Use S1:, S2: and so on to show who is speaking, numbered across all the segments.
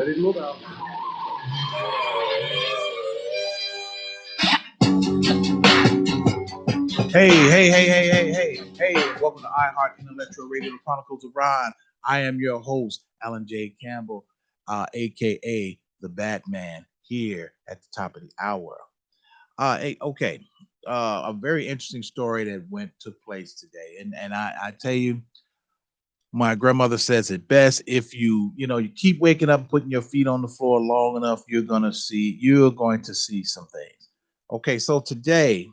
S1: Ready to move out. Hey, welcome to iHeart Intellectual Radio, the Chronicles of Rohn. I am your host, Alan J. Campbell, a.k.a. the Batman, here at the top of the hour. A very interesting story that took place today. And I tell you, my grandmother says it best. If you keep waking up, putting your feet on the floor long enough, you're going to see some things. Okay, so today,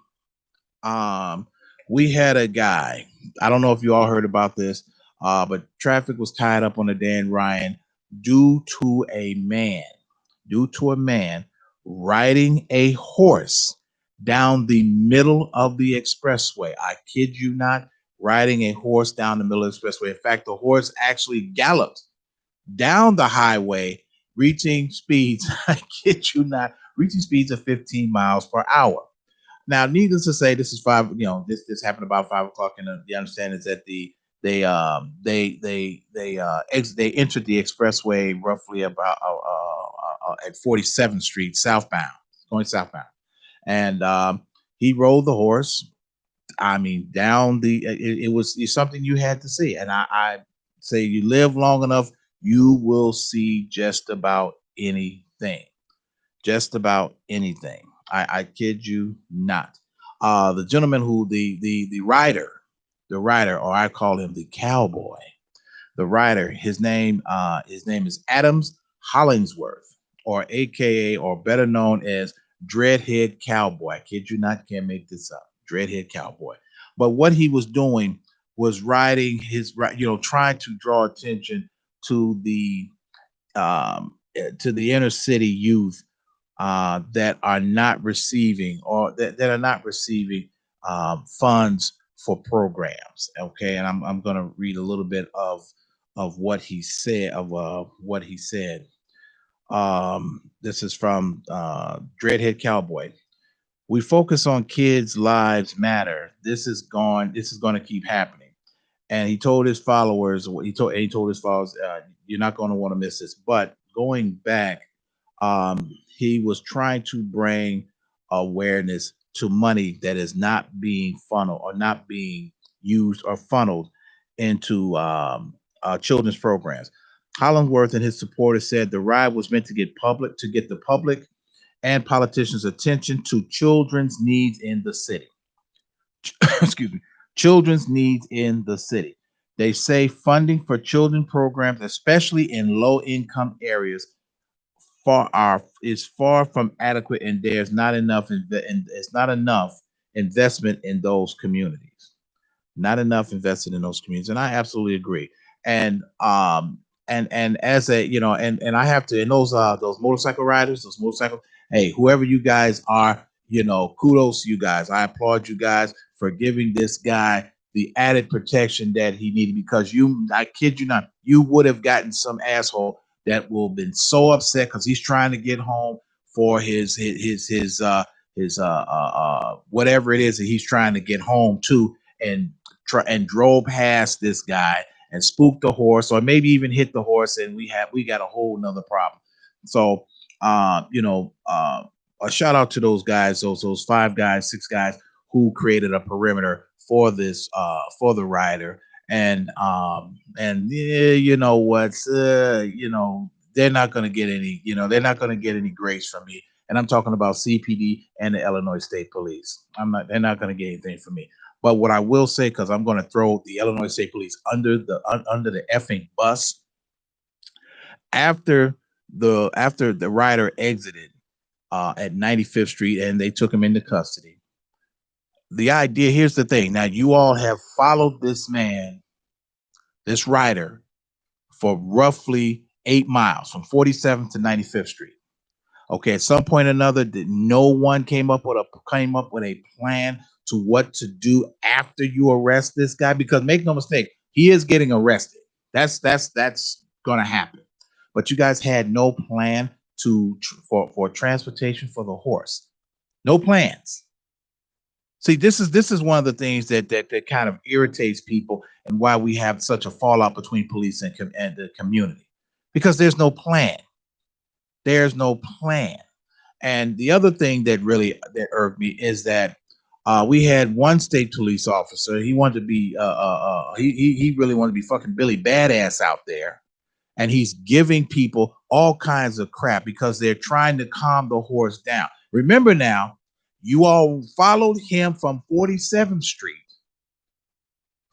S1: we had a guy. I don't know if you all heard about this, but traffic was tied up on the Dan Ryan due to a man, riding a horse down the middle of the expressway. I kid you not, riding a horse down the middle of the expressway. In fact, the horse actually galloped down the highway, reaching speeds, I kid you not, reaching speeds of 15 miles per hour. Now, needless to say, this is this happened about 5 o'clock, and the understanding is that they entered the expressway roughly about at 47th Street southbound, going southbound, and he rode the horse. I mean, down it's something you had to see, and I say you live long enough, you will see just about anything. Just about anything. I kid you not. The gentleman who the rider, or I call him the cowboy, the rider. His name is Adams Hollingsworth, or AKA, or better known as Dreadhead Cowboy. I kid you not, can't make this up. Dreadhead Cowboy. But what he was doing was riding trying to draw attention to the inner city youth that are not receiving, or that are not receiving funds for programs. Okay, and I'm going to read a little bit of what he said. This is from Dreadhead Cowboy. We focus on kids' lives matter. This is going to keep happening. And he told his followers, you're not going to want to miss this. But going back, he was trying to bring awareness to money that is not being funneled, or not being used or funneled into children's programs. Hollingsworth and his supporters said the ride was meant to get the public and politicians' attention to children's needs in the city. Excuse me, children's needs in the city. They say funding for children programs, especially in low-income areas, is far from adequate, and there's not enough investment in those communities. Not enough invested in those communities, and I absolutely agree. And as a and I have to, and those motorcycle riders, hey, whoever you guys are, kudos to you guys. I applaud you guys for giving this guy the added protection that he needed, because I kid you not, you would have gotten some asshole that will have been so upset because he's trying to get home for his whatever it is that he's trying to get home to, and drove past this guy and spooked the horse, or maybe even hit the horse, and we got a whole nother problem. So a shout out to those guys, those 6 guys who created a perimeter for this for the rider. And yeah, they're not going to get any grace from me. And I'm talking about CPD and the Illinois State Police. They're not going to get anything from me. But what I will say, because I'm going to throw the Illinois State Police under the effing bus, after the rider exited at 95th Street and they took him into custody. The idea, here's the thing. Now, you all have followed this rider, for roughly 8 miles from 47th to 95th Street. Okay, at some point or another, no one came up with a plan to what to do after you arrest this guy, because make no mistake, he is getting arrested. That's going to happen. But you guys had no plan for transportation for the horse. No plans. See, this is one of the things that kind of irritates people, and why we have such a fallout between police and the community, because there's no plan. There's no plan. And the other thing that really that irked me is that we had one state police officer. He wanted to be he really wanted to be fucking Billy Badass out there, and he's giving people all kinds of crap because they're trying to calm the horse down. Remember now, you all followed him from 47th Street,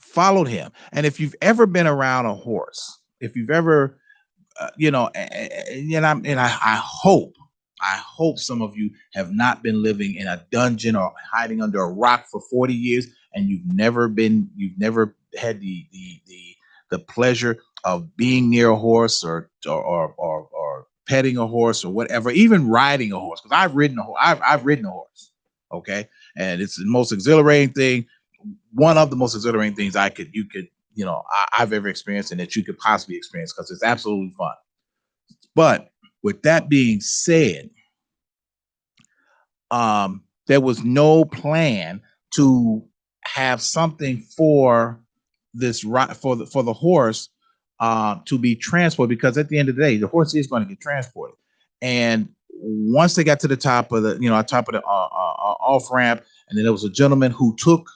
S1: followed him, and if you've ever been around a horse, if you've ever I hope some of you have not been living in a dungeon or hiding under a rock for 40 years, and you've never had the pleasure of being near a horse or petting a horse or whatever, even riding a horse. Because I've ridden a horse, okay, and it's the most exhilarating thing. One of the most exhilarating things I've ever experienced and that you could possibly experience, because it's absolutely fun. But with that being said, there was no plan to have something for this for the horse to be transported, because at the end of the day, the horse is going to get transported. And once they got to the top of the off ramp, and then there was a gentleman who took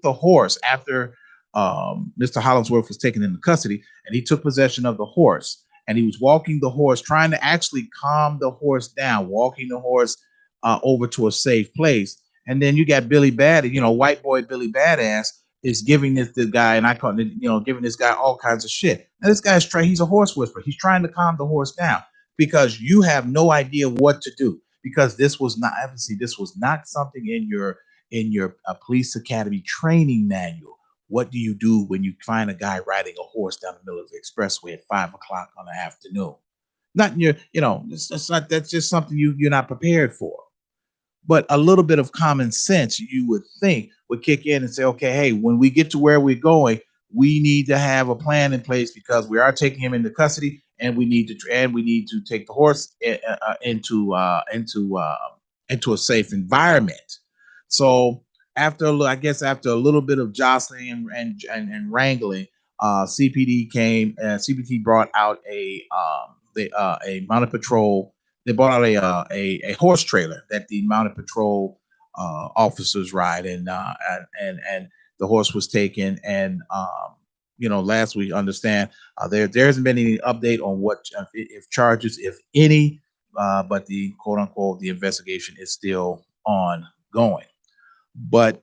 S1: the horse after Mr. Hollingsworth was taken into custody, and he took possession of the horse, and he was walking the horse, trying to actually calm the horse down, walking the horse over to a safe place. And then you got Billy Bad, white boy Billy Badass is giving this guy, and I call it, giving this guy all kinds of shit. Now this guy's he's a horse whisperer. He's trying to calm the horse down because you have no idea what to do, because this was not something in your police academy training manual. What do you do when you find a guy riding a horse down the middle of the expressway at 5 o'clock on the afternoon? Not in your, that's just something you're not prepared for. But a little bit of common sense, you would think, would kick in and say, okay, hey, when we get to where we're going, we need to have a plan in place, because we are taking him into custody, and we need to take the horse into a safe environment. So after a little bit of jostling and wrangling, CPD came. CPT brought out a mounted patrol. They brought out a horse trailer that the mounted patrol officers ride, and the horse was taken. And last week, understand there hasn't been any update on what if charges, if any, but the quote unquote the investigation is still ongoing. But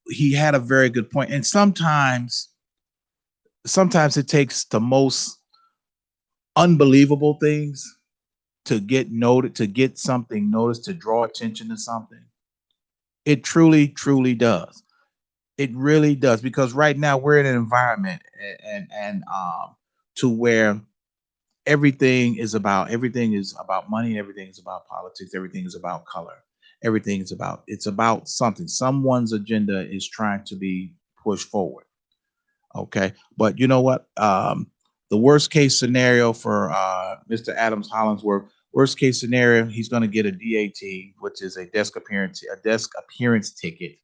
S1: he had a very good point, and sometimes it takes the most unbelievable things to get noted, to get something noticed, to draw attention to something. It truly, truly does. It really does, because right now we're in an environment and to where everything is about money, everything is about politics, everything is about color, it's about something. Someone's agenda is trying to be pushed forward. Okay, but you know what? The worst case scenario for Mr. Adams Hollingsworth, worst case scenario, he's going to get a DAT, which is a desk appearance ticket,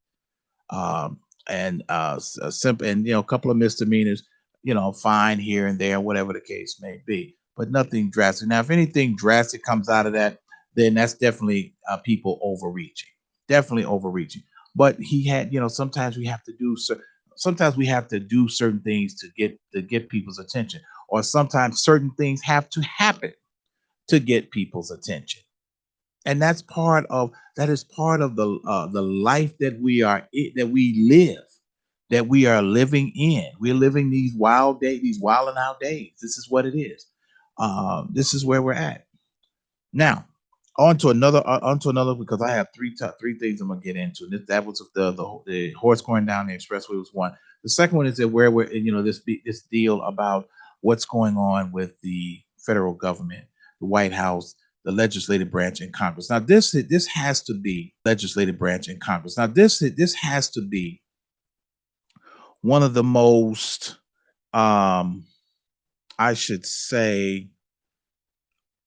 S1: and a simple, and a couple of misdemeanors, fine here and there, whatever the case may be, but nothing drastic. Now, if anything drastic comes out of that, then that's definitely people overreaching, definitely overreaching. But he had, sometimes we have to do certain things to get people's attention, or sometimes certain things have to happen to get people's attention. And that is part of the life that we are living in. We're living these wild and out days. This is what it is. This is where we're at now. On to another, because I have three things I'm gonna get into. That was the horse going down the expressway was one. The second one is that where we're this deal about what's going on with the federal government, the White House, the legislative branch, and Congress. Now this has to be legislative branch and Congress. Now this has to be one of the most, I should say,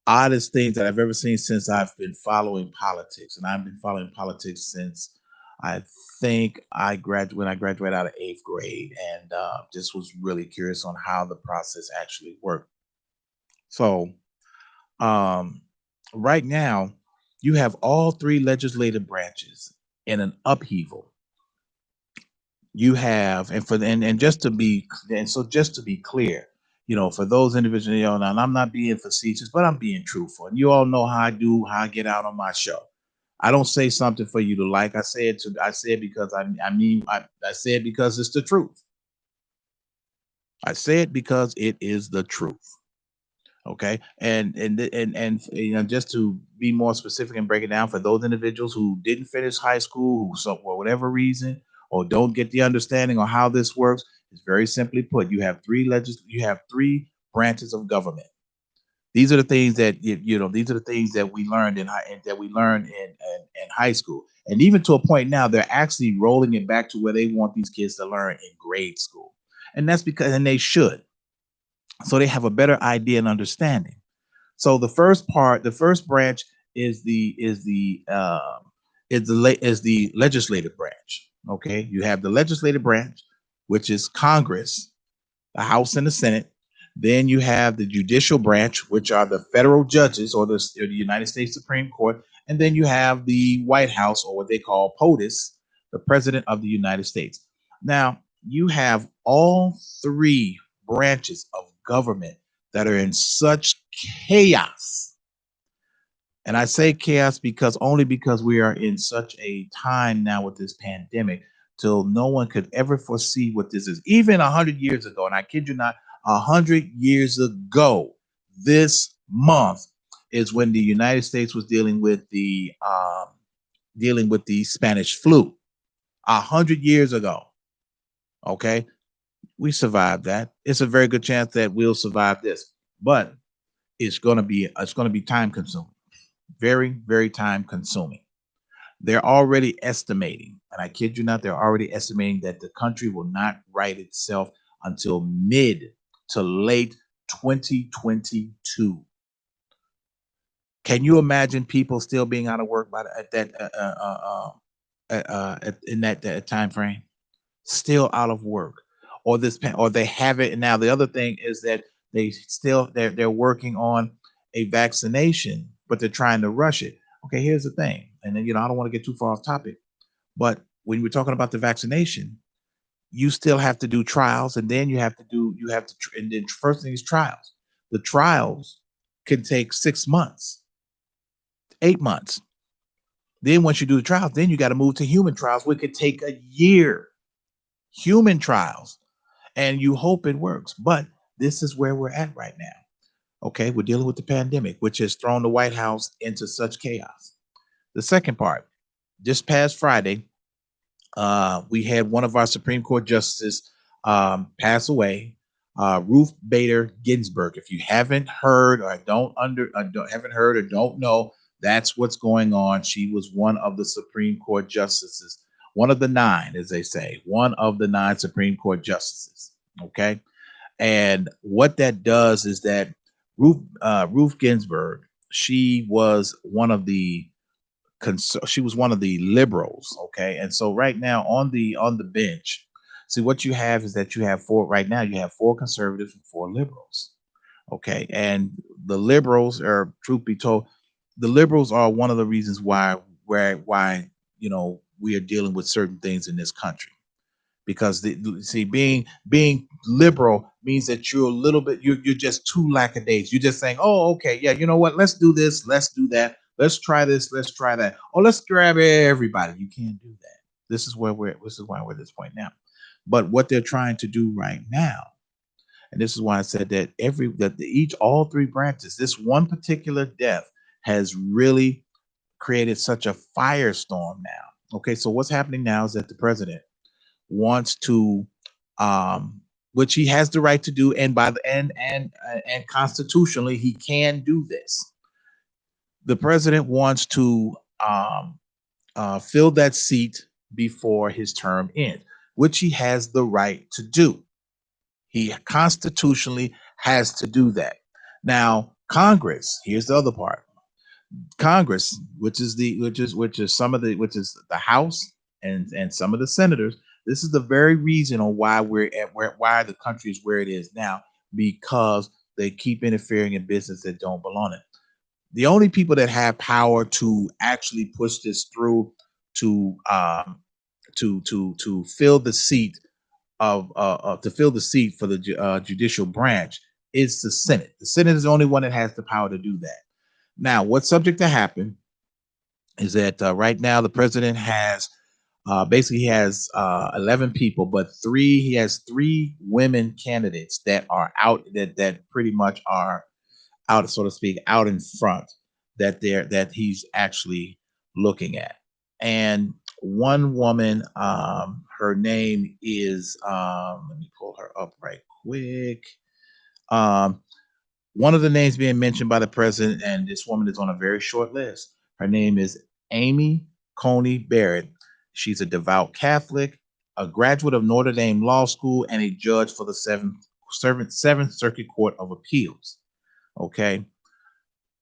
S1: oddest things that I've ever seen since I've been following politics. And I've been following politics since I think when I graduated out of 8th grade, and just was really curious on how the process actually worked. So, um, Right now, you have all three legislative branches in an upheaval. You have, and just to be, and so just to be clear, for those individuals, and I'm not being facetious, but I'm being truthful. And you all know how I get out on my show. I don't say something for you to like. I say it because I say it because it's the truth. I say it because it is the truth. Okay, just to be more specific and break it down for those individuals who didn't finish high school, who so for whatever reason or don't get the understanding on how this works, it's very simply put: you have three branches of government. These are the things that these are the things that we learned in high school, and even to a point now, they're actually rolling it back to where they want these kids to learn in grade school, and that's because and they should, so they have a better idea and understanding. So the first branch is the legislative branch. Okay, you have the legislative branch, which is Congress, the House and the Senate. Then you have the judicial branch, which are the federal judges or the United States Supreme Court, and then you have the White House, or what they call POTUS, the President of the United States. Now you have all three branches of government that are in such chaos. And I say chaos because we are in such a time now with this pandemic, till no one could ever foresee what this is. Even 100 years ago, and I kid you not, 100 years ago, this month is when the United States was dealing with the Spanish flu. 100 years ago, okay, we survived that. It's a very good chance that we'll survive this, but it's gonna be time consuming, very very time consuming. They're already estimating, and I kid you not, they're already estimating that the country will not right itself until mid to late 2022. Can you imagine people still being out of work at that in that time frame? Still out of work, or they have it. And now the other thing is that they're working on a vaccination, but they're trying to rush it. Okay, here's the thing, and then I don't want to get too far off topic, but when we're talking about the vaccination, you still have to do trials, and then and then first thing is trials. The trials can take 6 months, 8 months. Then once you do the trials, then you got to move to human trials, which could take a year. Human trials, and you hope it works. But this is where we're at right now. Okay, we're dealing with the pandemic, which has thrown the White House into such chaos. The second part, just past Friday, we had one of our Supreme Court justices pass away, Ruth Bader Ginsburg. If you haven't heard or haven't heard or don't know, that's what's going on. She was one of the Supreme Court justices, one of the nine, as they say, one of the nine Supreme Court justices. Okay, and what that does is that Ruth Ginsburg, she was one of the she was one of the liberals. Okay, and so right now on the bench, see, what you have is that you have four right now. You have four conservatives and four liberals. Okay, and the liberals are, truth be told, the liberals are one of the reasons why we are dealing with certain things in this country, because see, being liberal means that you're a little bit, you're just too lackadaisical. You're just saying, oh, okay, yeah, you know what, let's do this, let's do that, let's try this, let's try that, oh, let's grab everybody. You can't do that. This is why we're at this point now. But what they're trying to do right now, and this is why I said that each all three branches, this one particular death has really created such a firestorm now. Okay, so what's happening now is that the president wants to, which he has the right to do, and by the and constitutionally he can do this. The president wants to fill that seat before his term ends, which he has the right to do. He constitutionally has to do that. Now, Congress. Here's the other part. Congress, which is the House and some of the senators. This is the very reason on why why the country is where it is now, because they keep interfering in business that don't belong in. The only people that have power to actually push this through to to fill the seat to fill the seat for the judicial branch is the Senate. The Senate is the only one that has the power to do that. Now, what's subject to happen is that right now the president has basically he has 11 people, but he has three women candidates that are out that pretty much are out, so to speak, out in front that he's actually looking at. And one woman, her name is let me pull her up right quick. Um, One of the names being mentioned by the president, and this woman is on a very short list. Her name is Amy Coney Barrett. She's a devout Catholic, a graduate of Notre Dame Law School, and a judge for the Seventh Circuit Court of Appeals. Okay.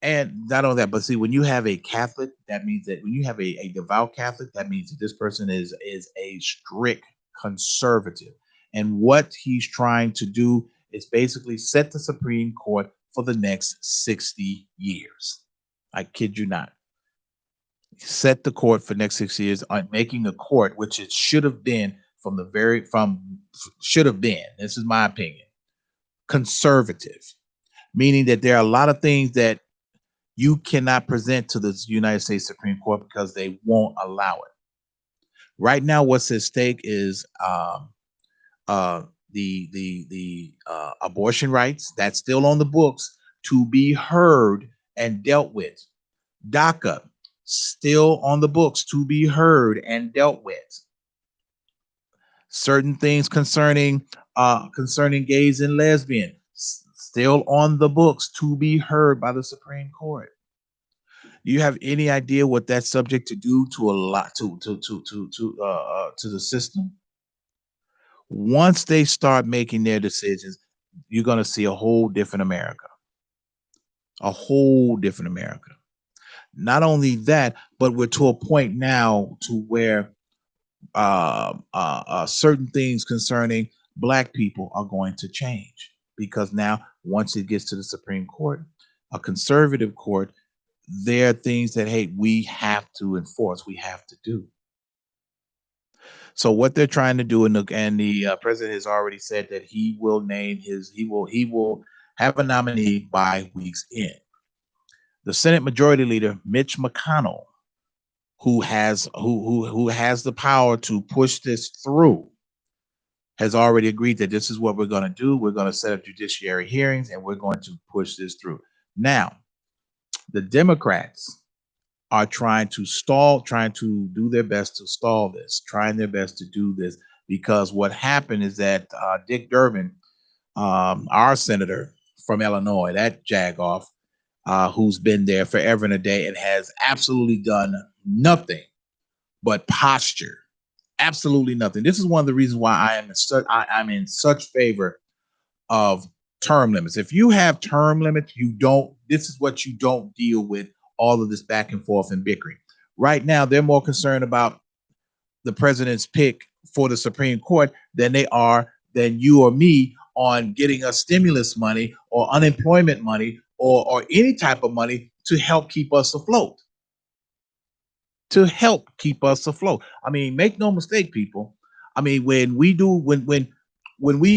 S1: And not only that, but see, when you have a Catholic, that means that when you have a devout Catholic, that means that this person is a strict conservative. And what he's trying to do is basically set the Supreme Court for the next 60 years. I kid you not. Set the court for next 6 years on making a court, which it should have been should have been. This is my opinion. Conservative, meaning that there are a lot of things that you cannot present to the United States Supreme Court because they won't allow it. Right now, what's at stake is the abortion rights that's still on the books to be heard and dealt with. DACA still on the books to be heard and dealt with. Certain things concerning gays and lesbians still on the books to be heard by the Supreme Court. Do you have any idea what that's subject to do to a lot to the system? Once they start making their decisions, you're going to see a whole different America. A whole different America. Not only that, but we're to a point now to where certain things concerning Black people are going to change, because now once it gets to the Supreme Court, a conservative court, there are things that, hey, we have to enforce, we have to do. So what they're trying to do, and the president has already said that he will have a nominee by week's end. The Senate Majority Leader Mitch McConnell, who has the power to push this through, has already agreed that this is what we're going to do. We're going to set up judiciary hearings and we're going to push this through. Now, the Democrats are trying to do their best to stall this, trying their best to do this, because what happened is that Dick Durbin, our senator from Illinois, that jagoff, who's been there forever and a day and has absolutely done nothing but posture, absolutely nothing. This is one of the reasons why I'm in such favor of term limits. If you have term limits, this is what you don't deal with, all of this back and forth and bickering. Right now, they're more concerned about the president's pick for the Supreme Court than you or me on getting us stimulus money or unemployment money or any type of money to help keep us afloat. I mean, make no mistake, people. I mean, when we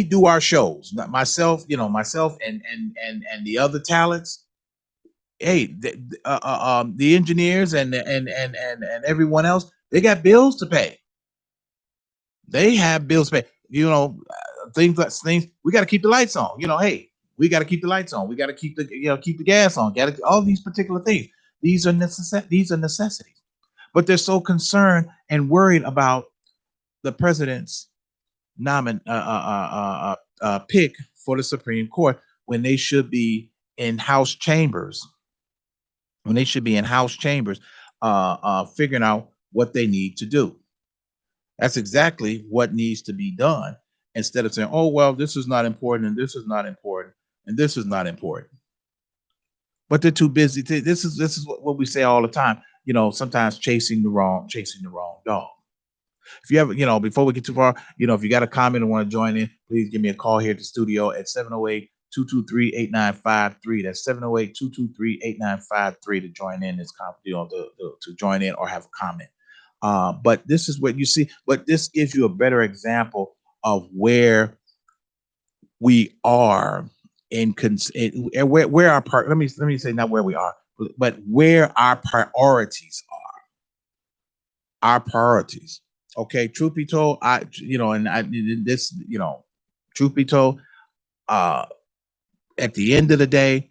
S1: do our shows, myself and the other talents, hey, the engineers and everyone else, they got bills to pay. They have bills to pay. Things. We got to keep the lights on. Hey, we got to keep the lights on. We got to keep the gas on. Got to all these particular things. These are necessities. But they're so concerned and worried about the president's pick for the Supreme Court when they should be in House chambers. Figuring out what they need to do. That's exactly what needs to be done, instead of saying, "Oh, well, this is not important, and this is not important, and this is not important." But they're too busy. This is what we say all the time. Sometimes chasing the wrong dog. If you ever, before we get too far, if you got a comment and want to join in, please give me a call here at the studio at 708-223-8953. That's 708-223-8953 to join in this to join in or have a comment. But this is what you see. But this gives you a better example of where we are where our part. Let me say not where we are, but where our priorities are. Our priorities. Okay, truth be told, truth be told, at the end of the day,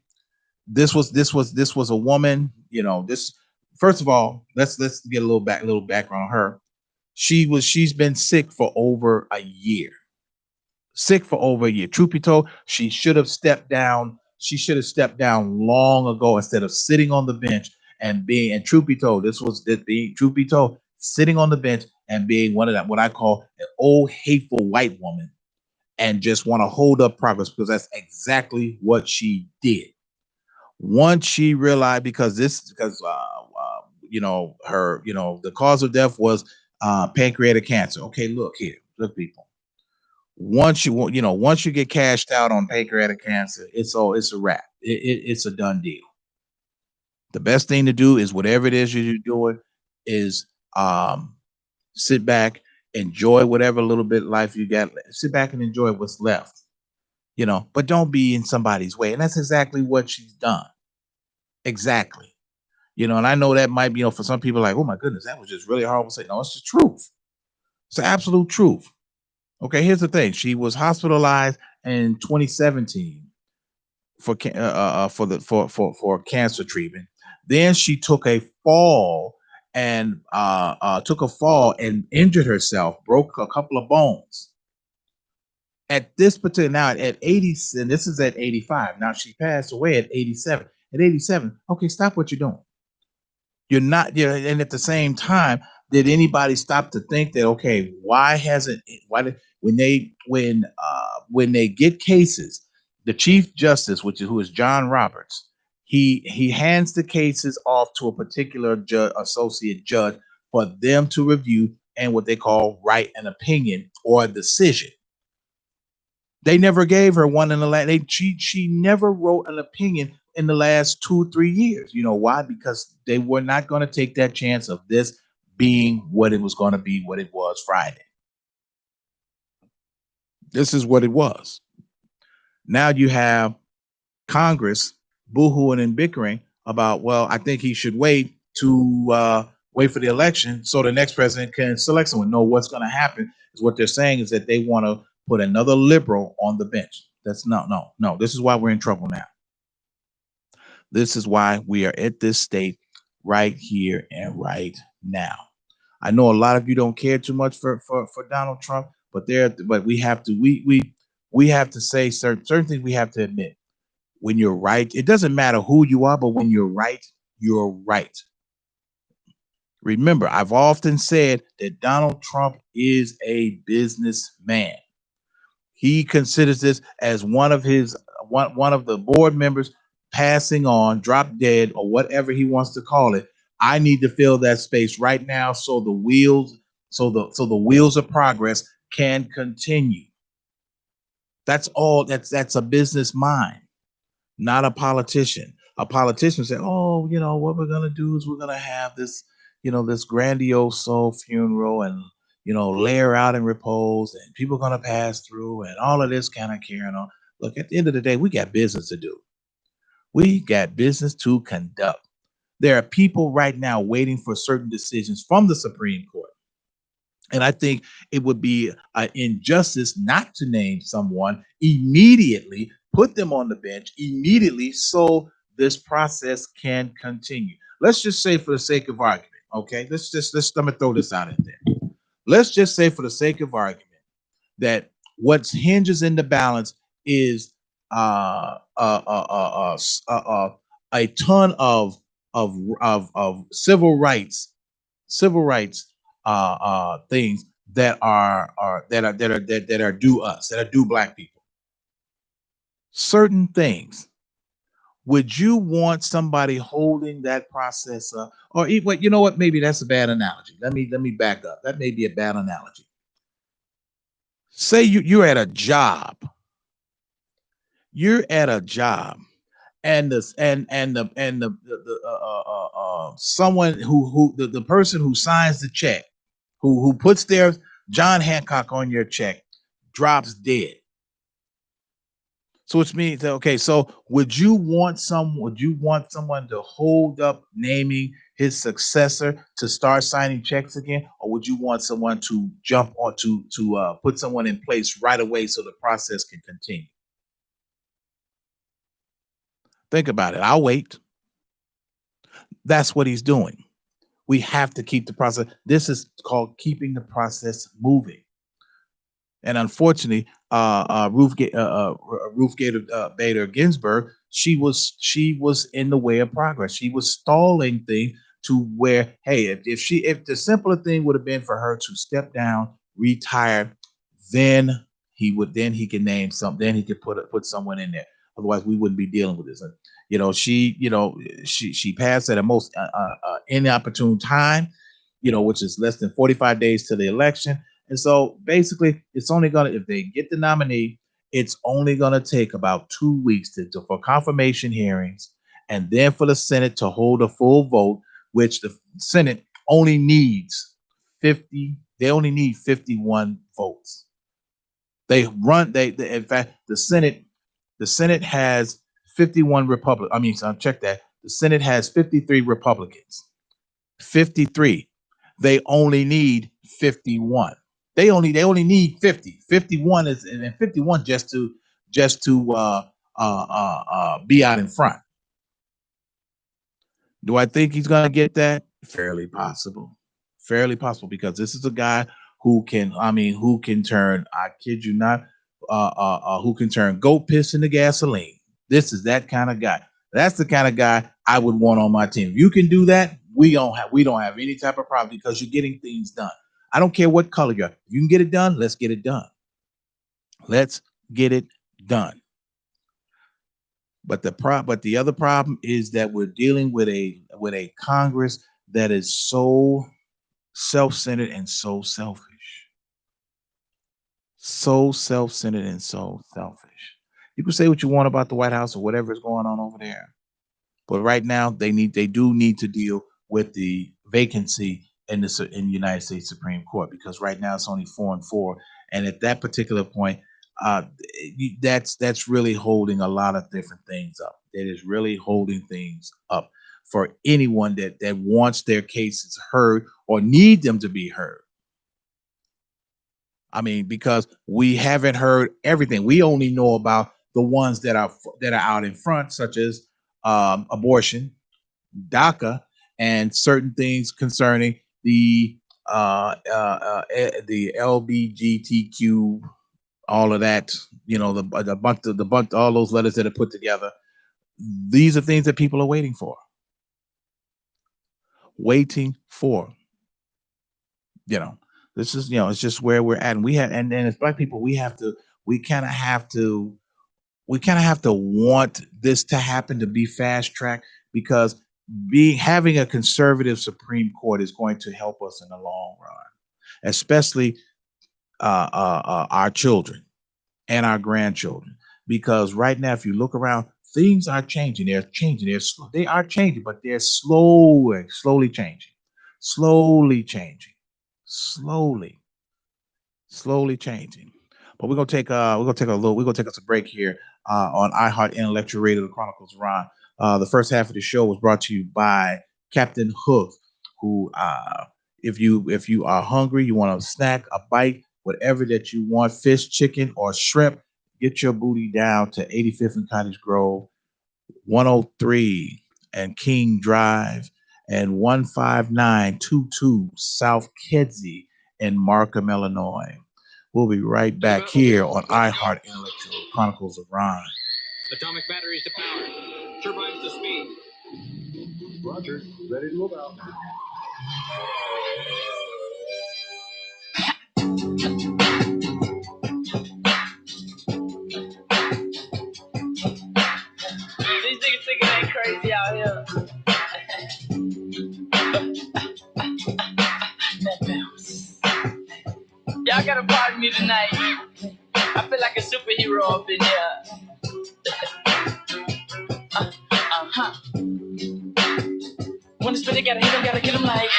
S1: this was a woman. This first of all, let's get a little background on her. She's been sick for over a year. Sick for over a year. Truth be told, she should have stepped down. She should have stepped down long ago instead of sitting on the bench and being. And truth be told, truth be told, sitting on the bench and being one of that what I call an old hateful white woman and just want to hold up progress because that's exactly what she did. Once she realized the cause of death was pancreatic cancer. Okay, look people. Once you get cashed out on pancreatic cancer, it's a wrap. It's a done deal. The best thing to do is whatever it is you're doing is sit back, enjoy whatever little bit of life you got. Sit back and enjoy what's left. But don't be in somebody's way. And that's exactly what she's done. Exactly. And I know that might be, for some people like, oh my goodness, that was just really horrible to say. No, it's the truth. It's the absolute truth. Okay, here's the thing. She was hospitalized in 2017 for cancer treatment. Then she took a fall and injured herself, broke a couple of bones. At this particular now at 80, and this is at 85. Now she passed away at 87. At 87, okay, stop what you're doing. You're not, and at the same time, did anybody stop to think that okay, when they get cases, the Chief Justice, who is John Roberts, he hands the cases off to a particular associate judge for them to review and what they call write an opinion or a decision. They never gave her one in the last. She never wrote an opinion in the last 2-3 years. You know why? Because they were not going to take that chance of this being what it was going to be, what it was Friday. This is what it was. Now you have Congress boohooing and bickering about, well, I think he should wait for the election so the next president can select someone. No, what's going to happen is what they're saying is that they want to put another liberal on the bench. That's no. This is why we're in trouble now. This is why we are at this state right here and right now. I know a lot of you don't care too much for Donald Trump, but we have to say certain things. We have to admit when you're right. It doesn't matter who you are, but when you're right, you're right. Remember, I've often said that Donald Trump is a businessman. He considers this as one of the board members passing on, drop dead, or whatever he wants to call it. I need to fill that space right now so the wheels of progress can continue. That's all. That's a business mind, not a politician. A politician say, "Oh, what we're gonna do is we're gonna have this, this grandiose soul funeral and." Lay her out in repose and people are going to pass through and all of this kind of carrying on. Look, at the end of the day, we got business to do. We got business to conduct. There are people right now waiting for certain decisions from the Supreme Court. And I think it would be an injustice not to name someone immediately, put them on the bench immediately so this process can continue. Let's just say for the sake of argument, okay? Let me throw this out in there. Let's just say for the sake of argument that what hinges in the balance is a ton of civil rights things that are due us, that are due Black people. Certain things. Would you want somebody holding that process up? Or you know what? Maybe that's a bad analogy. Let me back up. That may be a bad analogy. Say you're at a job. You're at a job, and someone the person who signs the check, who puts their John Hancock on your check, drops dead. So which means that, okay, so would you want someone to hold up naming his successor to start signing checks again, or would you want someone to jump on to put someone in place right away so the process can continue? Think about it. I'll wait. That's what he's doing. We have to keep the process. This is called keeping the process moving. And unfortunately, Ruth Bader Ginsburg, she was in the way of progress. She was stalling things to where, hey, if the simpler thing would have been for her to step down, retire, then he can name something. Then he could put someone in there. Otherwise, we wouldn't be dealing with this. She passed at a most inopportune time. Which is less than 45 days to the election. And so basically, it's only if they get the nominee, it's only gonna take about 2 weeks for confirmation hearings, and then for the Senate to hold a full vote, which the Senate only needs 50. They only need 51 votes. In fact, the Senate has 51 Republicans. I mean, so check that. The Senate has 53 Republicans. 53. They only need 51. They only need 50. 51 is, and 51 just to be out in front. Do I think he's gonna get that? Fairly possible. Fairly possible, because this is a guy who can turn, I kid you not, who can turn goat piss into gasoline. This is that kind of guy. That's the kind of guy I would want on my team. If you can do that, we don't have any type of problem, because you're getting things done. I don't care what color you are. If you can get it done, let's get it done. Let's get it done. But the other problem is that we're dealing with a Congress that is so self-centered and so selfish. So self-centered and so selfish. You can say what you want about the White House or whatever is going on over there, but right now they do need to deal with the vacancy in the United States Supreme Court, because right now it's only 4-4, and at that particular point, that's really holding a lot of different things up. That is really holding things up for anyone that wants their cases heard or need them to be heard. I mean, because we haven't heard everything. We only know about the ones that are out in front, such as abortion, DACA, and certain things concerning the LGBTQ, all of that. The bunch, all those letters that are put together. These are things that people are waiting for. This is, it's just where we're at, and we have, and as Black people, we kind of have to want this to happen, to be fast tracked, because having a conservative Supreme Court is going to help us in the long run, especially our children and our grandchildren. Because right now, if you look around, things are changing. They're changing. They are changing, but they're slowly changing. Slowly changing. Slowly changing. But we're gonna take us a break here on iHeart Intellectual Radio, the Chronicles of Rohn. The first half of the show was brought to you by Captain Hook, who if you are hungry, you want a snack, a bite, whatever that you want, fish, chicken, or shrimp, get your booty down to 85th and Cottage Grove, 103 and King Drive, and 15922 South Kedzie in Markham, Illinois. We'll be right back here on iHeart Intellectual Chronicles of Rohn.
S2: Atomic batteries to power. Turbines to speed.
S3: Roger. Ready to move out.
S2: These niggas think it ain't crazy out here. Y'all gotta pardon me tonight. I feel like a superhero up in here. When it's spit, gotta hit him, gotta get him like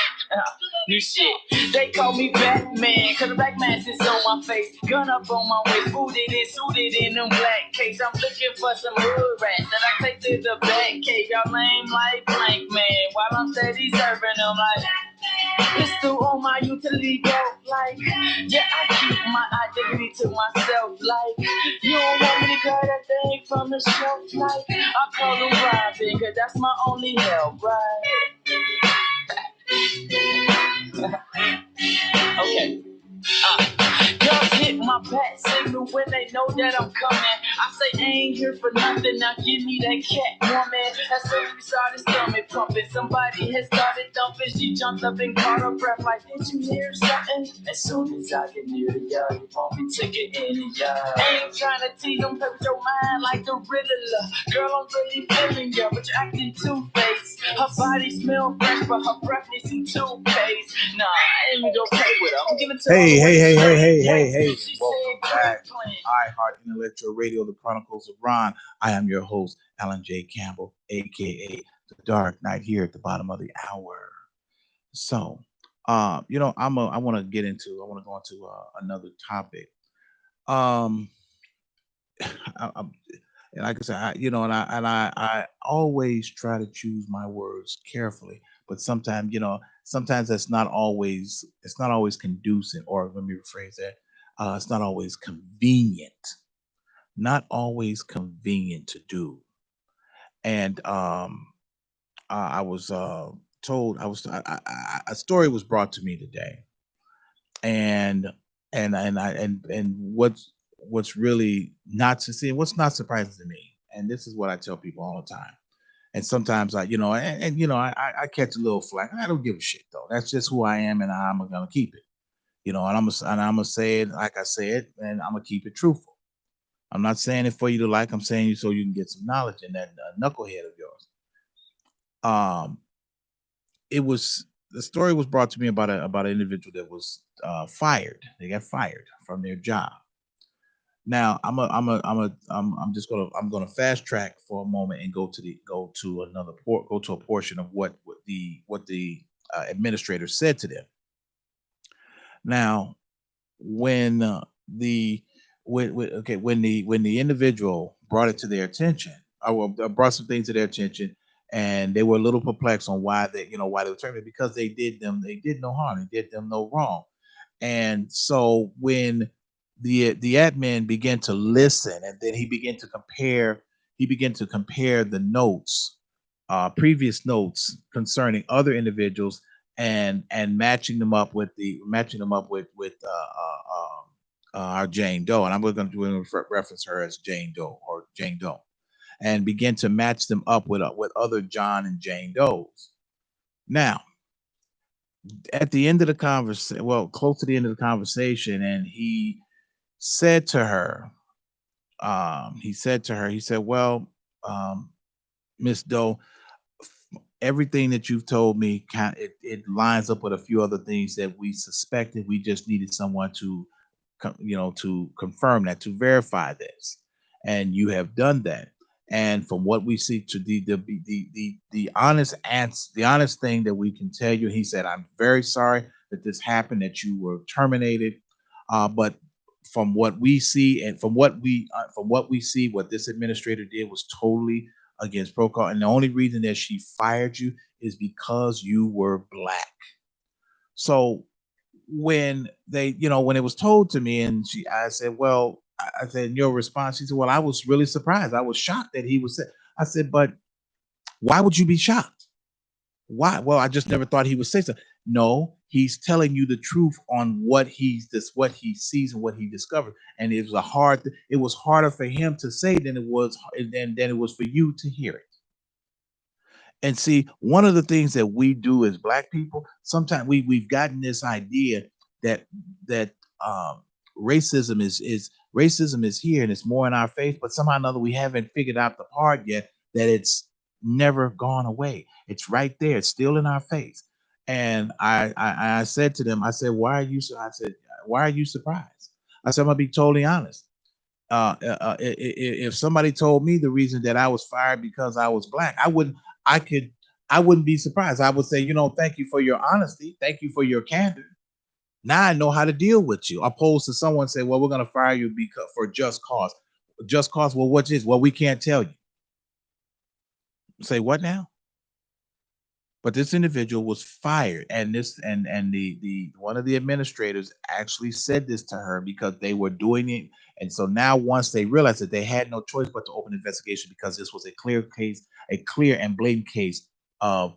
S2: new shit. They call me Batman, cause the black mask is on my face. Gun up on my waist, booted and suited in them black capes. I'm looking for some hood rats that I take to the back cave. Y'all lame like blank man, while I'm steady serving them like pistol on my utility belt. Like, yeah, I keep my identity to myself. Like, you don't want me to grab that thing from the shelf. Like, I call them Robin, cause that's my only help, right? Okay. Girls hit my back signal when they know that I'm coming. I say I ain't here for nothing, now give me that cat woman. As soon as we started stomach pumping, somebody had started dumping. She jumped up and caught her breath like, did you hear something? As soon as I get near the yard, you want me to get in the yard. I ain't trying to tease them, play with your mind like the Riddler. Girl, I'm really feeling ya, but you're acting two-faced. Her body smell fresh, but her breath needs some toothpaste. Nah, I ain't even gonna play with her. I'm giving to
S1: Hey. Welcome back to iHeart Intellectual Radio, the Chronicles of Rohn. I am your host, Alan J. Campbell, a.k.a. The Dark Knight, here at the bottom of the hour. So, I want to go into another topic. And like I said, I always try to choose my words carefully, but sometimes it's not always conducive, or let me rephrase that, it's not always convenient to do. And I was told, a story was brought to me today, and what's really not to see, what's not surprising to me, and this is what I tell people all the time. And sometimes I catch a little flack. I don't give a shit though. That's just who I am, and I'm gonna keep it. And I'm gonna say it like I said, and I'm gonna keep it truthful. I'm not saying it for you to like. I'm saying it so you can get some knowledge in that knucklehead of yours. Um, it was The story was brought to me about an individual that was fired. They got fired from their job. Now I'm gonna fast track for a moment and go to a portion of what the administrator said to them. Now, when the when the individual brought it to their attention, brought some things to their attention, and they were a little perplexed on why they were terminated, because they did no harm, they did them no wrong. And so when the admin began to listen, and then he began to compare the notes, previous notes concerning other individuals, and matching them up with our Jane Doe, and going to reference her as Jane Doe, or Jane Doe, and begin to match them up with other John and Jane Does. Now, at the end of the conversation, well, close to the end of the conversation, and said to her, he said, well, Miss Doe, everything that you've told me, it lines up with a few other things that we suspected. We just needed someone to to confirm that, to verify this, and you have done that. And from what we see, to the honest answer, the honest thing that we can tell you, he said, I'm very sorry that this happened, that you were terminated, but from what we see, and from what we see, what this administrator did was totally against protocol, and the only reason that she fired you is because you were black. So when it was told to me, and I said, well, I said, in your response, she said, well, I was really surprised. I was shocked that he was. I said, but why would you be shocked? Why? Well, I just never thought he would say so. No, he's telling you the truth on what he sees and what he discovered. And it was harder for him to say than it was for you to hear it. And see, one of the things that we do as black people, sometimes we've gotten this idea that that um, racism is here and it's more in our face, but somehow or another we haven't figured out the part yet that it's never gone away. It's right there. It's still in our face. And I said to them, I said, why are you surprised? I said, I'm gonna be totally honest. If somebody told me the reason that I was fired because I was black, I wouldn't. I could. I wouldn't be surprised. I would say, thank you for your honesty. Thank you for your candor. Now I know how to deal with you. Opposed to someone say, well, we're going to fire you because for just cause. Just cause. Well, what is? Well, we can't tell you. Say what now? But this individual was fired, and the one of the administrators actually said this to her because they were doing it. And so now, once they realized that they had no choice but to open an investigation because this was a clear case, a clear and blatant case of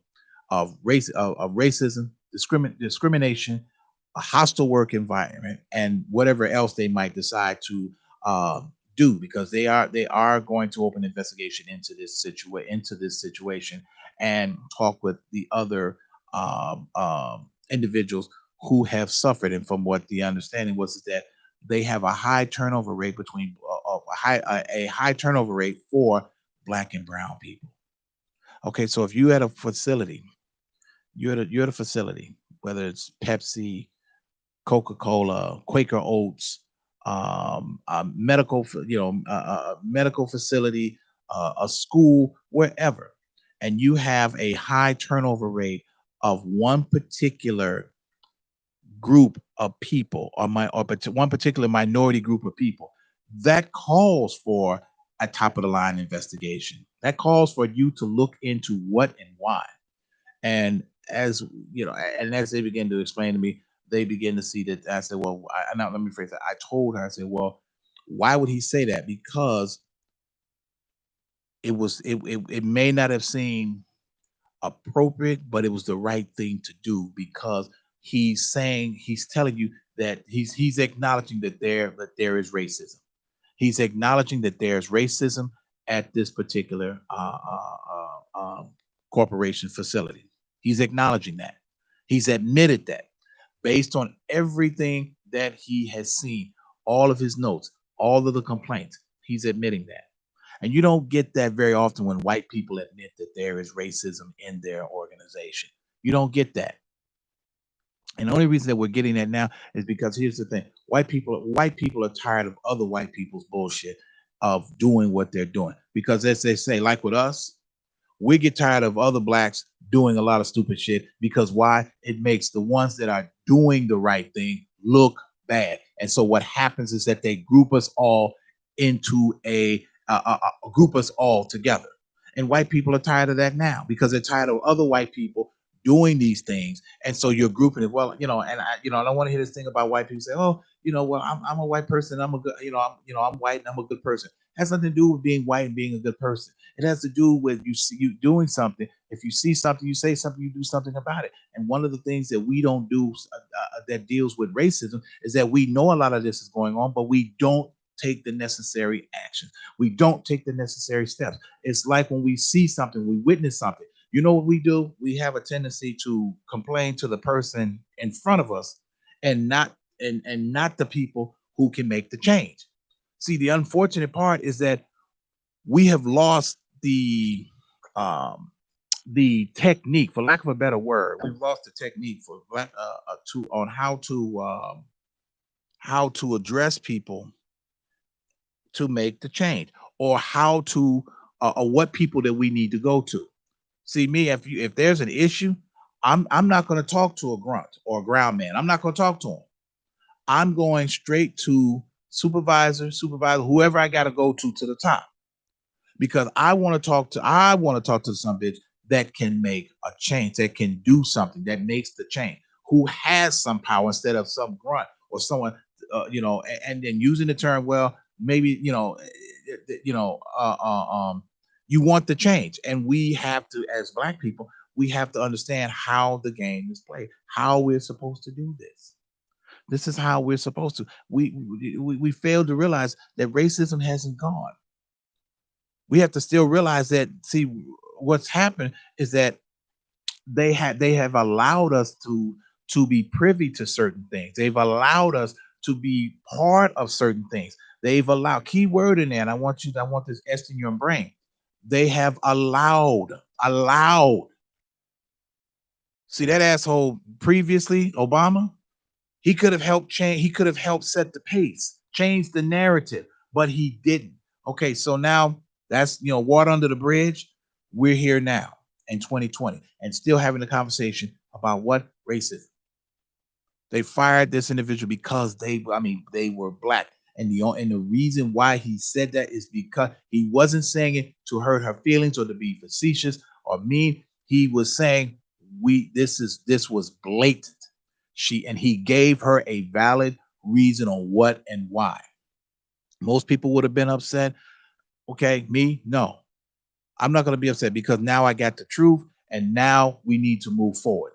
S1: of racism, discrimination, a hostile work environment, and whatever else they might decide to do, because they are going to open an investigation into this situation and talk with the other individuals who have suffered. And from what the understanding was, is that they have a high turnover rate between a high turnover rate for Black and brown people. Okay, so if you at a facility, you're at a facility, whether it's Pepsi, Coca-Cola, Quaker Oats, medical facility, a school, wherever, and you have a high turnover rate of one particular group of people, one particular minority group of people, that calls for a top of the line investigation. That calls for you to look into what and why. And as and as they begin to explain to me, they begin to see that. I said, well, now let me phrase that. I told her, I said, well, why would he say that? Because it may not have seemed appropriate, but it was the right thing to do, because he's telling you that he's acknowledging that there is racism. He's acknowledging that there's racism at this particular corporation facility. He's acknowledging that. He's admitted that based on everything that he has seen, all of his notes, all of the complaints. He's admitting that. And you don't get that very often when white people admit that there is racism in their organization. You don't get that. And the only reason that we're getting that now is because here's the thing: white people are tired of other white people's bullshit of doing what they're doing. Because as they say, like with us, we get tired of other blacks doing a lot of stupid shit, because why? It makes the ones that are doing the right thing look bad. And so what happens is that they group us all into group us all together. And white people are tired of that now, because they're tired of other white people doing these things. And so you're grouping it. Well, I don't want to hear this thing about white people say, oh, well, I'm a white person. I'm a good, I'm white and I'm a good person. It has nothing to do with being white and being a good person. It has to do with you doing something. If you see something, you say something, you do something about it. And one of the things that we don't do that deals with racism is that we know a lot of this is going on, but we don't take the necessary action. We don't take the necessary steps. It's like when we see something, we witness something. You know what we do? We have a tendency to complain to the person in front of us, and not the people who can make the change. See, the unfortunate part is that we have lost um, the technique, for lack of a better word. We've lost the technique for to on how to address people to make the change, or how to or what people that we need to go to. See, me, if there's an issue, I'm not going to talk to a grunt or a ground man. I'm not going to talk to him. I'm going straight to supervisor, whoever I got to go to the top, because I want to talk to some bitch that can make a change, that can do something, that makes the change, who has some power instead of some grunt or someone, and then using the term, well, maybe, you want the change. And we have to, as black people, we have to understand how the game is played, how we're supposed to do this. This is how we're supposed to. We fail to realize that racism hasn't gone. We have to still realize that. See, what's happened is that they have allowed us to be privy to certain things. They've allowed us to be part of certain things. They've allowed, key word in there, and I want this etched in your brain. They have allowed. See, that asshole previously, Obama, he could have helped change, he could have helped set the pace, change the narrative, but he didn't. Okay, so now that's water under the bridge. We're here now. in 2020 and still having a conversation about what racism. They fired this individual because they were black. And the reason why he said that is because he wasn't saying it to hurt her feelings or to be facetious or mean. He was saying this was blatant. He gave her a valid reason on what and why. Most people would have been upset. Okay, me, no. I'm not going to be upset because now I got the truth, and now we need to move forward.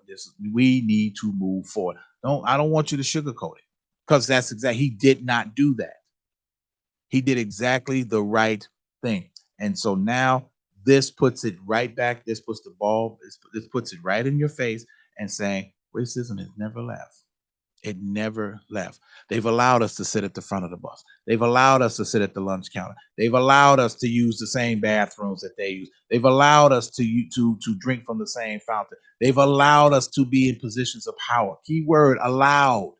S1: We need to move forward. I don't want you to sugarcoat it because that's exactly he did not do that. He did exactly the right thing, and so now this puts it right back. This puts the ball. This puts it right in your face and saying racism has never left. It never left. They've allowed us to sit at the front of the bus. They've allowed us to sit at the lunch counter. They've allowed us to use the same bathrooms that they use. They've allowed us to drink from the same fountain. They've allowed us to be in positions of power. Keyword allowed.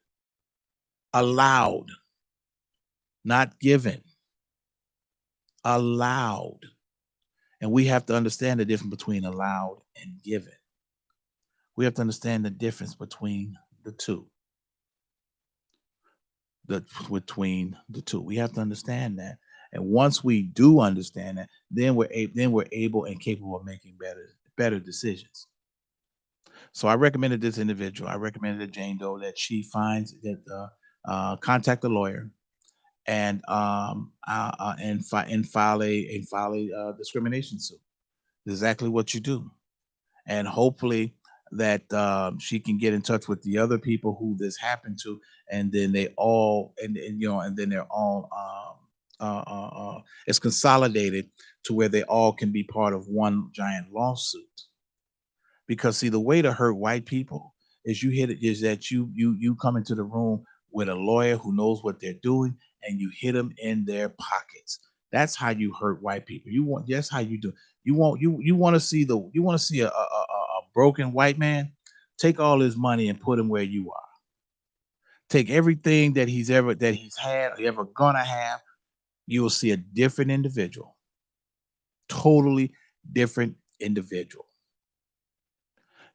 S1: Allowed. Not given. Allowed. And we have to understand the difference between allowed and given. We have to understand the difference between the two. Between the two. We have to understand that. And once we do understand that, then we're able and capable of making better decisions. So I recommended this individual. I recommended Jane Doe that she finds that contact a lawyer and file a discrimination suit. Exactly what you do, and hopefully that she can get in touch with the other people who this happened to, and then they all and then they're all it's consolidated to where they all can be part of one giant lawsuit. Because see, the way to hurt white people is that you come into the room with a lawyer who knows what they're doing, and you hit them in their pockets. That's how you hurt white people. That's how you do. You want to see a broken white man. Take all his money and put him where you are. Take everything that he's had or ever gonna have. You will see a different individual, totally different individual.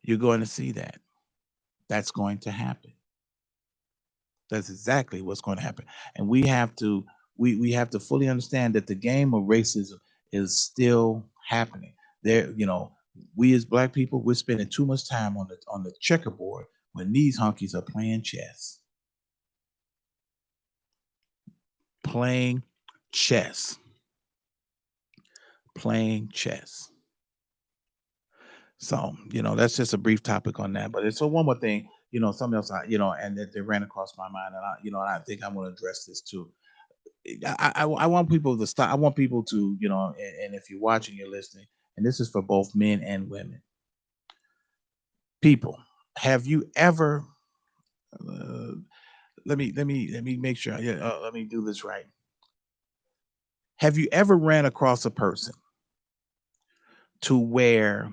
S1: You're going to see that. That's going to happen. That's exactly what's going to happen. And we have to fully understand that the game of racism is still happening. We as black people, we're spending too much time on the checkerboard when these honkies are playing chess. Playing chess. Playing chess. So, that's just a brief topic on that. But it's so one more thing, something else and that ran across my mind, and I think I'm going to address this too. I want people to stop. I want people to, and if you're watching, you're listening, and this is for both men and women. People, have you ever? Let me make sure. Let me do this right. Have you ever ran across a person to where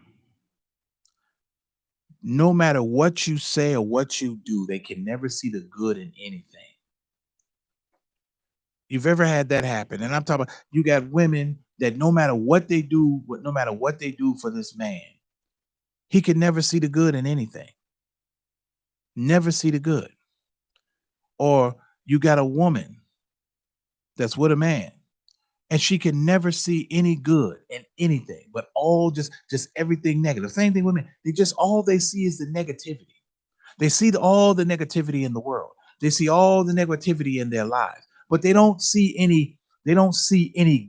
S1: no matter what you say or what you do, they can never see the good in anything? You've ever had that happen? And I'm talking about you got women that no matter what they do for this man, he can never see the good in anything. Never see the good. Or you got a woman that's with a man and she can never see any good in anything, but all just everything negative. Same thing with men. All they see is the negativity. They see all the negativity in the world. They see all the negativity in their lives, but they don't see any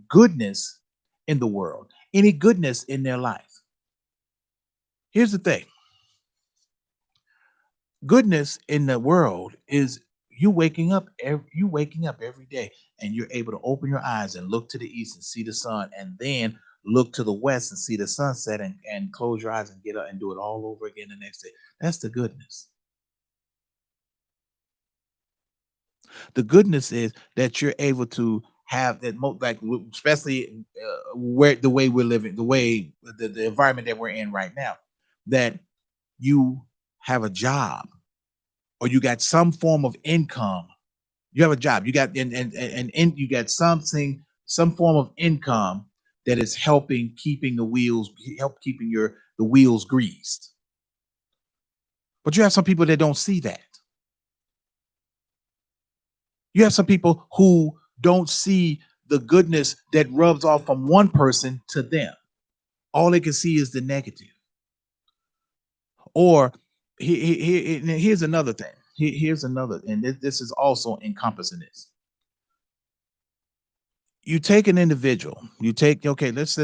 S1: goodness in the world, any goodness in their life. Here's the thing. Goodness in the world is you waking up every day, and you're able to open your eyes and look to the east and see the sun, and then look to the west and see the sunset, and close your eyes and get up and do it all over again the next day. That's the goodness. The goodness is that you're able to have that, especially where the way we're living, the environment that we're in right now, that you have a job or you got some form of income. You have a job. You got and you got some form of income that is helping keeping the wheels greased. But you have some people that don't see that. You have some people who don't see the goodness that rubs off from one person to them. All they can see is the negative. Or here's another thing. Here's another, and this is also encompassing this. You take an individual. You take okay. Let's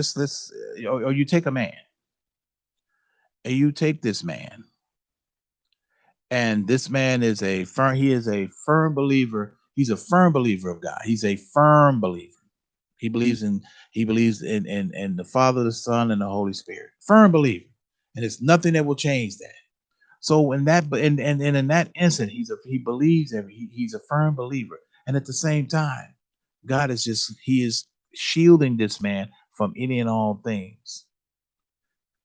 S1: or you take a man, and you take this man, and this man is a firm. He is a firm believer. He's a firm believer of God. He's a firm believer. He believes in the Father, the Son, and the Holy Spirit. Firm believer, and it's nothing that will change that. So in that, and in that instant, he believes he's a firm believer, and at the same time, God is he is shielding this man from any and all things.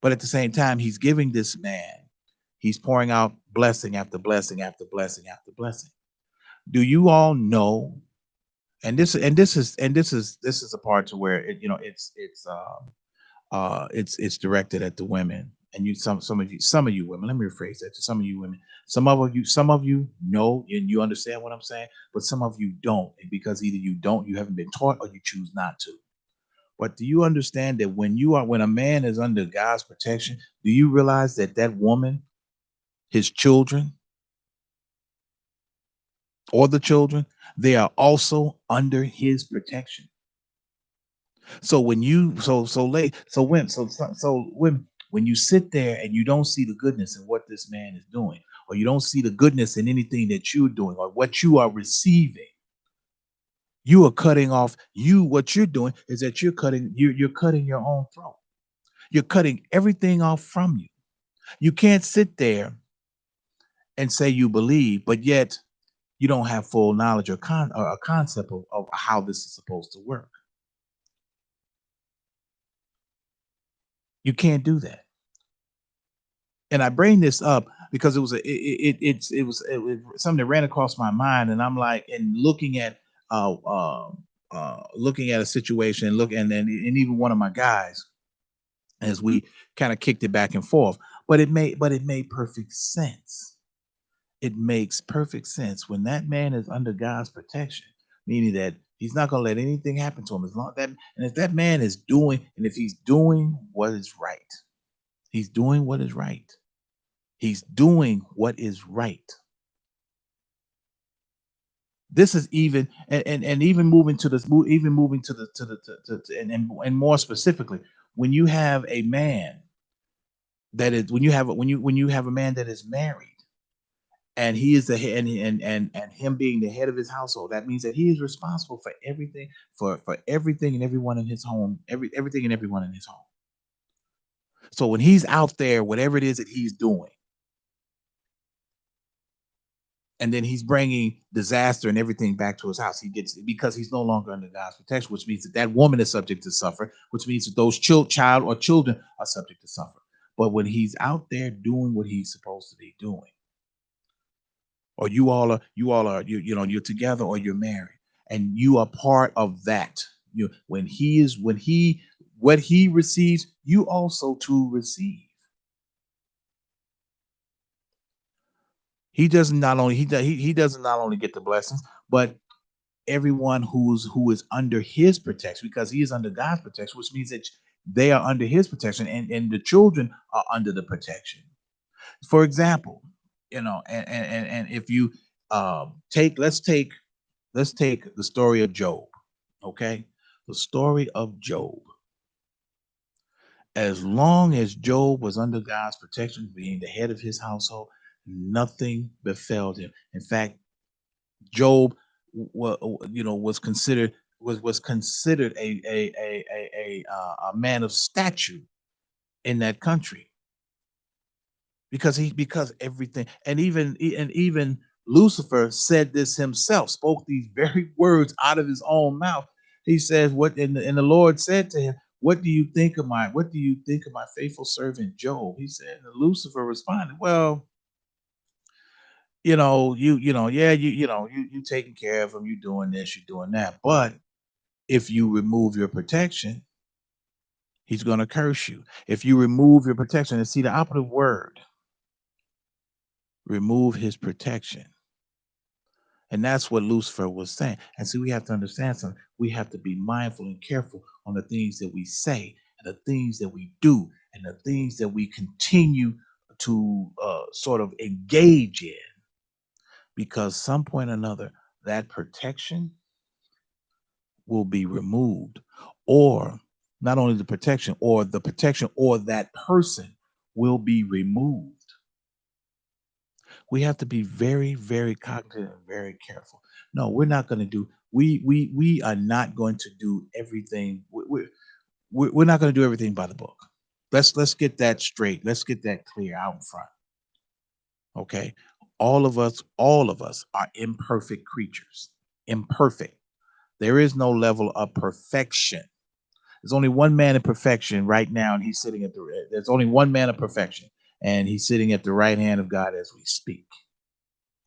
S1: But at the same time, he's giving this man, he's pouring out blessing after blessing after blessing after blessing. Do you all know? And this is a part to where it's directed at the women. And some of you women, let me rephrase that. To some of you women, some of you know and you understand what I'm saying, but some of you don't, and because either you don't, you haven't been taught, or you choose not to. But do you understand that when a man is under God's protection, do you realize that that woman, his children, or the children, they are also under his protection? So when you so late so when you sit there and you don't see the goodness in what this man is doing, or you don't see the goodness in anything that you're doing or what you are receiving, you are cutting off. What you're doing is that you're cutting your own throat. You're cutting everything off from you. You can't sit there and say you believe, but yet you don't have full knowledge or a concept of how this is supposed to work. You can't do that. And I bring this up because it was something that ran across my mind, and I'm like, and uh, uh, looking at a situation, and even one of my guys, as we kind of kicked it back and forth, but it made perfect sense. It makes perfect sense when that man is under God's protection, meaning that he's not going to let anything happen to him as long that, and if that man is doing, and if he's doing what is right, he's doing what is right. He's doing what is right. This is even and even moving to this, even moving to and more specifically, when you have a man that is when you have a man that is married, and he is the head, and him being the head of his household, that means that he is responsible for everything, for everything and everyone in his home, everything and everyone in his home. So when he's out there, whatever it is that he's doing, and then he's bringing disaster and everything back to his house. He gets, because he's no longer under God's protection, which means that that woman is subject to suffer, which means that those child or children are subject to suffer. But when he's out there doing what he's supposed to be doing, or you're together or you're married, and you are part of that. When he what he receives, you also to receive. He doesn't not only he doesn't not only get the blessings, but everyone who is under his protection, because he is under God's protection, which means that they are under his protection, and the children are under the protection. For example, and if you take let's take the story of Job. Okay, the story of Job. As long as Job was under God's protection, being the head of his household, nothing befell him. In fact, Job was considered a man of stature in that country, because everything, and even Lucifer said this himself, spoke these very words out of his own mouth. He says, "What?" And the Lord said to him, What do you think of my faithful servant Job?" He said, and Lucifer responded, "Well, yeah, you taking care of him, you doing this, you doing that. But if you remove your protection, He's going to curse you. If you remove your protection, and see the operative word, remove his protection. And that's what Lucifer was saying. And see, we have to understand something. We have to be mindful and careful on the things that we say and the things that we do and the things that we continue to sort of engage in, because some point or another, that protection will be removed, or not only the protection or that person will be removed. We have to be very, very cognizant and very careful. No, we're not going to do. We are not going to do everything. We're not going to do everything by the book. Let's get that straight. Let's get that clear out in front. Okay, all of us are imperfect creatures. Imperfect. There is no level of perfection. There's only one man in perfection right now, and he's sitting at the. There's only one man of perfection, and he's sitting at the right hand of God as we speak.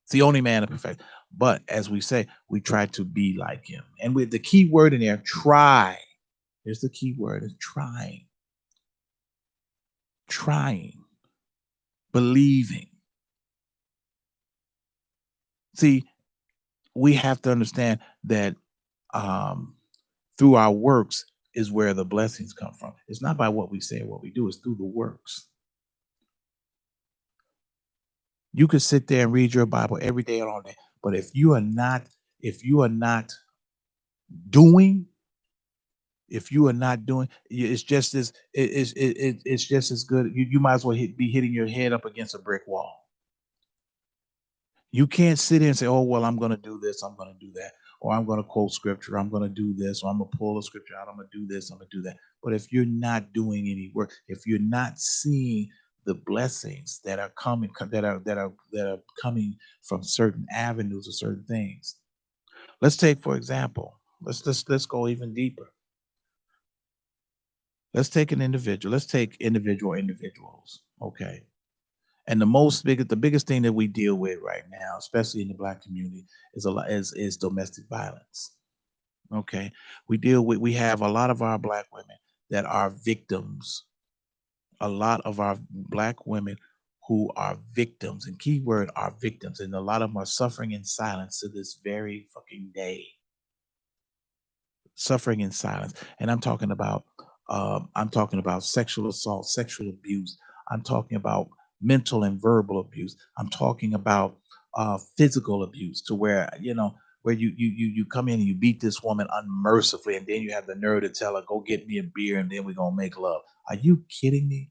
S1: It's the only man of perfection. But as we say, we try to be like him. And with the key word in there, try. Here's the key word: is trying, trying, believing. See, we have to understand that through our works is where the blessings come from. It's not by what we say or what we do; it's through the works. You could sit there and read your Bible every day and all day, but if you are not doing, if you are not doing, it's just as it's just as good. You might as well be hitting your head up against a brick wall. You can't sit there and say, "Oh well, I'm going to do this, I'm going to do that, or I'm going to quote scripture, I'm going to do this, or I'm going to pull a scripture out, I'm going to do this, I'm going to do that." But if you're not doing any work, if you're not seeing the blessings that are coming, that are coming from certain avenues or certain things, let's take for example, let's go even deeper. Let's take an individual. Let's take individuals. Okay. And the biggest thing that we deal with right now, especially in the Black community, is domestic violence. Okay. We have a lot of our Black women that are victims. A lot of our Black women who are victims, and keyword are victims, and a lot of them are suffering in silence to this very fucking day. Suffering in silence. And I'm talking about sexual assault, sexual abuse. I'm talking about mental and verbal abuse. I'm talking about physical abuse, to where where you come in and you beat this woman unmercifully, and then you have the nerve to tell her, "Go get me a beer, and then we're gonna make love." Are you kidding me?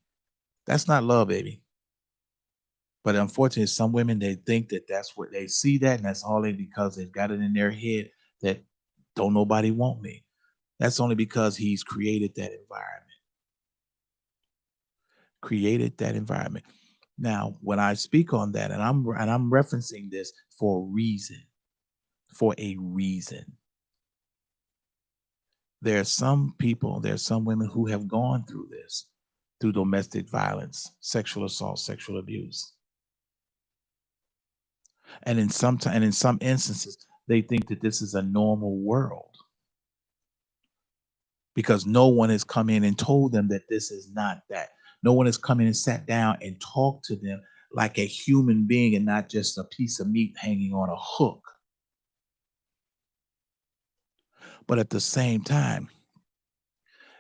S1: That's not love, baby. But unfortunately, some women, they think that that's what they see that, and that's all because they've got it in their head that don't nobody want me. That's only because he's created that environment. Created that environment. Now, when I speak on that, and I'm referencing this for a reason, for a reason. There are some people, there are some women who have gone through this, through domestic violence, sexual assault, sexual abuse. And in some instances, they think that this is a normal world, because no one has come in and told them that this is not that. No one has come in and sat down and talked to them like a human being and not just a piece of meat hanging on a hook. But at the same time,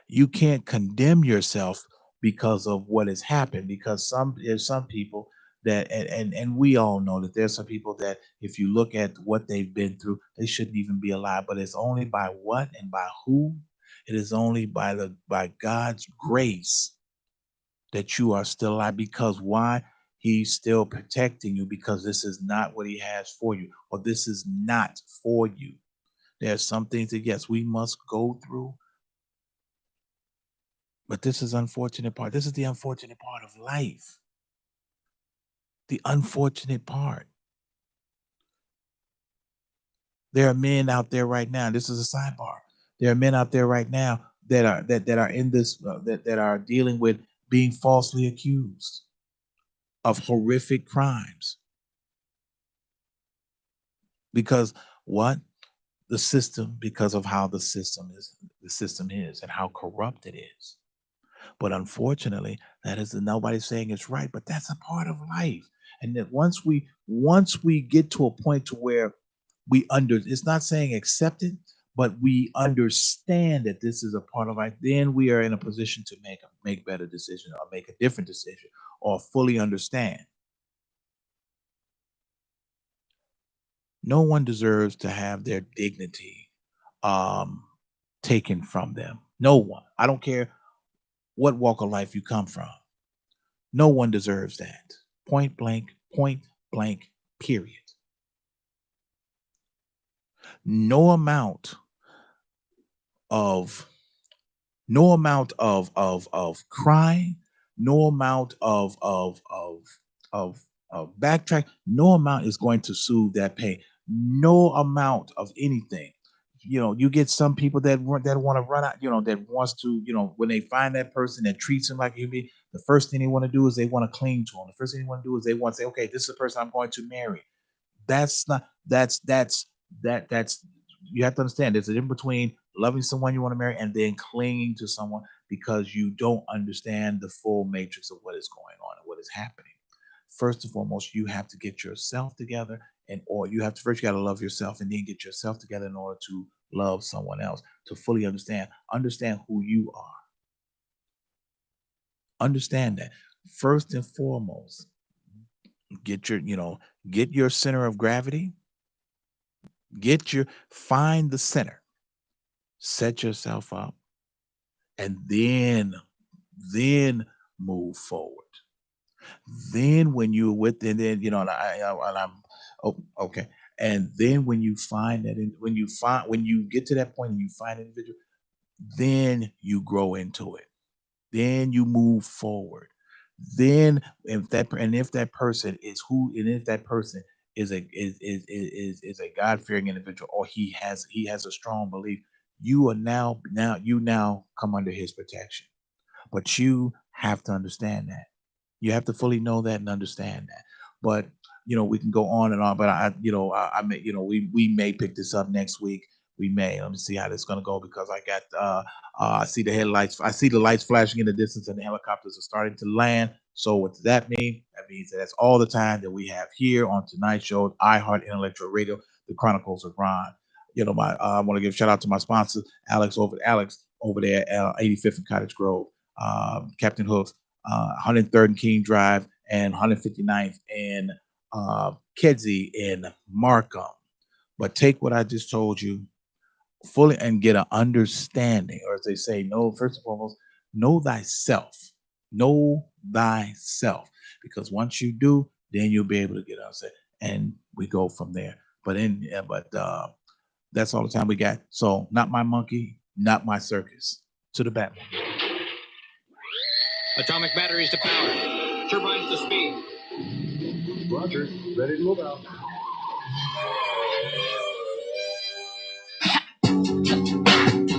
S1: you can't condemn yourself because of what has happened, because there's some people that, and we all know that there's some people that, if you look at what they've been through, they shouldn't even be alive. But it's only by what and by who? It is only by God's grace that you are still alive. Because why? He's still protecting you, because this is not what he has for you, or this is not for you. There are some things that, yes, we must go through, but this is unfortunate part. This is the unfortunate part of life. The unfortunate part. There are men out there right now. This is a sidebar. There are men out there right now that are in this that are dealing with being falsely accused of horrific crimes, because what? Because of how the system is and how corrupt it is. But unfortunately, that is nobody's saying it's right, but that's a part of life. And that once we get to a point to where it's not saying accept it, but we understand that this is a part of life, then we are in a position to make better decisions or make a different decision or fully understand. No one deserves to have their dignity um, taken from them. No one. I don't care what walk of life you come from. No one deserves that. Point blank, period. No amount of no amount of crying, no amount of backtrack, no amount is going to soothe that pain. No amount of anything. You get some people that want to run out, that wants to, when they find that person that treats them like a human being, the first thing they want to do is they want to cling to them. The first thing they want to do is they want to say, okay, this is the person I'm going to marry. That's not that's you have to understand there's a difference between loving someone you want to marry and then clinging to someone because you don't understand the full matrix of what is going on and what is happening. First and foremost, you have to get yourself together, or you have to first, you got to love yourself and then get yourself together in order to love someone else, to fully understand who you are. Understand that first and foremost. Get your center of gravity. Find the center, set yourself up, and then move forward. Then when you're with, and then and I'm, oh, okay. And then when you find that, when you get to that point and you find an individual, then you grow into it. Then you move forward. Then if that person is and if that person is a God fearing individual, or he has a strong belief, you now come under his protection. But you have to understand that. You have to fully know that and understand that. But we can go on and on. But I may, we may pick this up next week. We may. Let me see how this is going to go because I got. I see the headlights. I see the lights flashing in the distance, and the helicopters are starting to land. So what does that mean? That means that that's all the time that we have here on tonight's show, iHeart Intellectual Radio, the Chronicles of Rohn. I want to give a shout out to my sponsor, Alex over there at 85th and Cottage Grove, Captain Hooks, 103rd and King Drive, and 159th and Kedzie in Markham. But take what I just told you fully and get an understanding, or as they say, first and foremost, know thyself. Know thyself. Because once you do, then you'll be able to get upset. And we go from there. But that's all the time we got. So not my monkey, not my circus. To the Batman.
S4: Atomic batteries to power. Turbines to speed.
S3: Roger. Ready to move out.